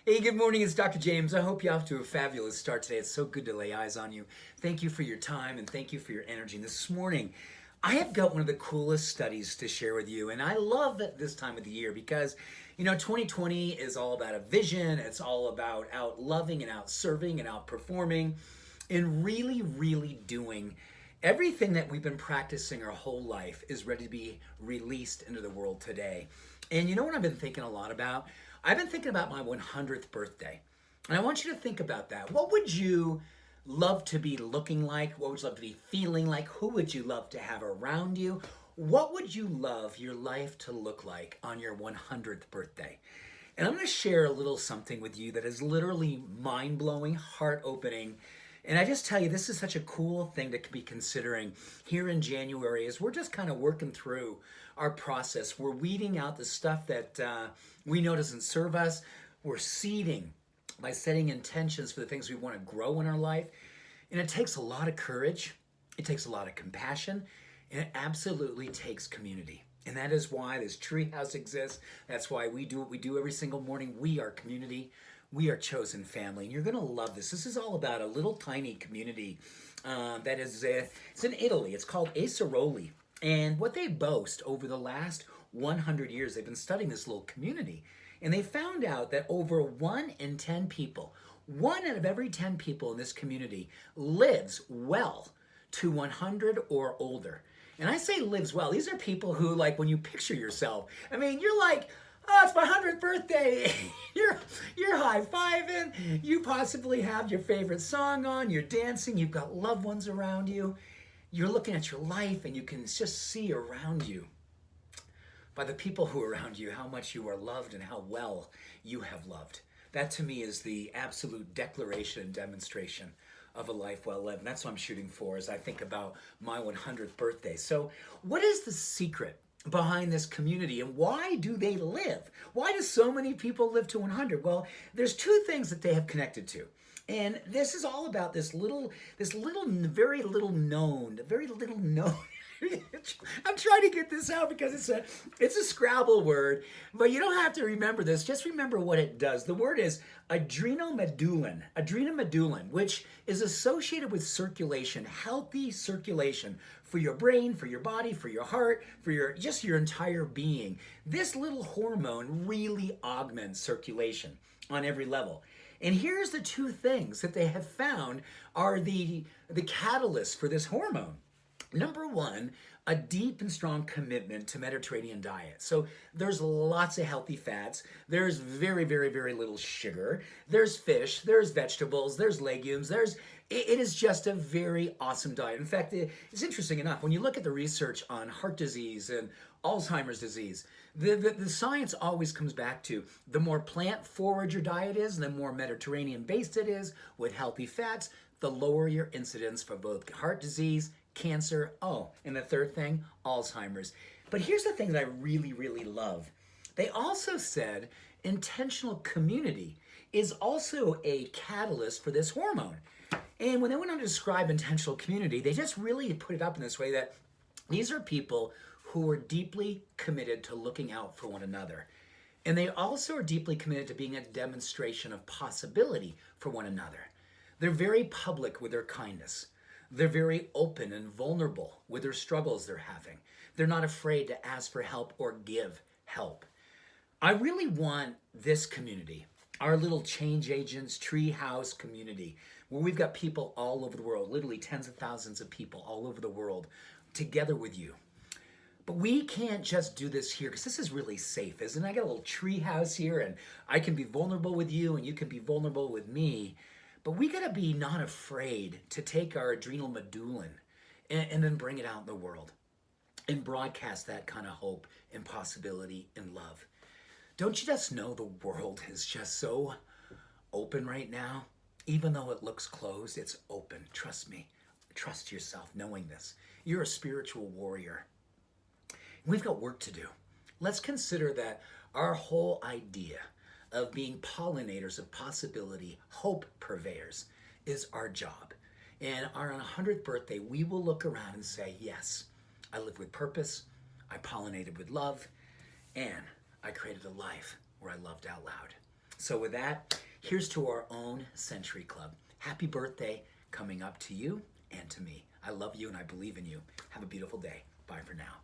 Hey, good morning. It's Dr. James. I hope you're off to a fabulous start today. It's so good to lay eyes on you. Thank you for your time and thank you for your energy. And this morning, I have got one of the coolest studies to share with you. And I love it this time of the year because, 2020 is all about a vision. It's all about out loving and out serving and out performing and really, really doing everything that we've been practicing our whole life is ready to be released into the world today. And you know what I've been thinking a lot about? I've been thinking about my 100th birthday. And I want you to think about that. What would you love to be looking like? What would you love to be feeling like? Who would you love to have around you? What would you love your life to look like on your 100th birthday? And I'm going to share a little something with you that is literally mind-blowing, heart-opening. And I just tell you, this is such a cool thing to be considering here in January as we're just kind of working through our process. We're weeding out the stuff that we know doesn't serve us. We're seeding by setting intentions for the things we want to grow in our life. And it takes a lot of courage. It takes a lot of compassion. And it absolutely takes community. And that is why this treehouse exists. That's why we do what we do every single morning. We are community. We are chosen family, and you're going to love this. This is all about a little tiny community that is, it's in Italy. It's called Aceroli. And what they boast over the last 100 years, they've been studying this little community, and they found out that over 1 in 10 people, 1 out of every 10 people in this community lives well to 100 or older. And I say lives well. These are people who, like, when you picture yourself, I mean, you're like, oh, it's my 100th birthday. You're high-fiving. You possibly have your favorite song on. You're dancing. You've got loved ones around you. You're looking at your life, and you can just see around you, by the people who are around you, how much you are loved and how well you have loved. That, to me, is the absolute declaration and demonstration of a life well lived. And that's what I'm shooting for as I think about my 100th birthday. So what is the secret behind this community, and why do they live? Why do so many people live to 100? Well, there's 2 things that they have connected to. And this is all about this little, very little known. I'm trying to get this out because it's a Scrabble word, but you don't have to remember this. Just remember what it does. The word is adrenomedullin, which is associated with circulation, healthy circulation for your brain, for your body, for your heart, for your entire being. This little hormone really augments circulation on every level. And here's the 2 things that they have found are the catalysts for this hormone. Number 1, a deep and strong commitment to Mediterranean diet. So there's lots of healthy fats. There's very, very, very little sugar. There's fish. There's vegetables. There's legumes. It is just a very awesome diet. In fact, it's interesting enough, when you look at the research on heart disease and Alzheimer's disease, the science always comes back to the more plant-forward your diet is, and the more Mediterranean-based it is with healthy fats, the lower your incidence for both heart disease, cancer, and the 3rd thing, Alzheimer's. But here's the thing that I really, really love. They also said intentional community is also a catalyst for this hormone. And when they went on to describe intentional community, they just really put it up in this way that these are people who are deeply committed to looking out for one another. And they also are deeply committed to being a demonstration of possibility for one another. They're very public with their kindness. They're very open and vulnerable with their struggles they're having. They're not afraid to ask for help or give help. I really want this community, our little change agents, treehouse community, where we've got people all over the world, literally tens of thousands of people all over the world, together with you. But we can't just do this here because this is really safe, isn't it? I got a little treehouse here, and I can be vulnerable with you, and you can be vulnerable with me. But we got to be not afraid to take our adrenal medullin and then bring it out in the world and broadcast that kind of hope and possibility and love. Don't you just know the world is just so open right now? Even though it looks closed, it's open. Trust me. Trust yourself knowing this. You're a spiritual warrior. We've got work to do. Let's consider that our whole idea of being pollinators of possibility, hope purveyors, is our job. And on our 100th birthday, we will look around and say, yes, I lived with purpose, I pollinated with love, and I created a life where I loved out loud. So with that, here's to our own Century Club. Happy birthday coming up to you and to me. I love you and I believe in you. Have a beautiful day. Bye for now.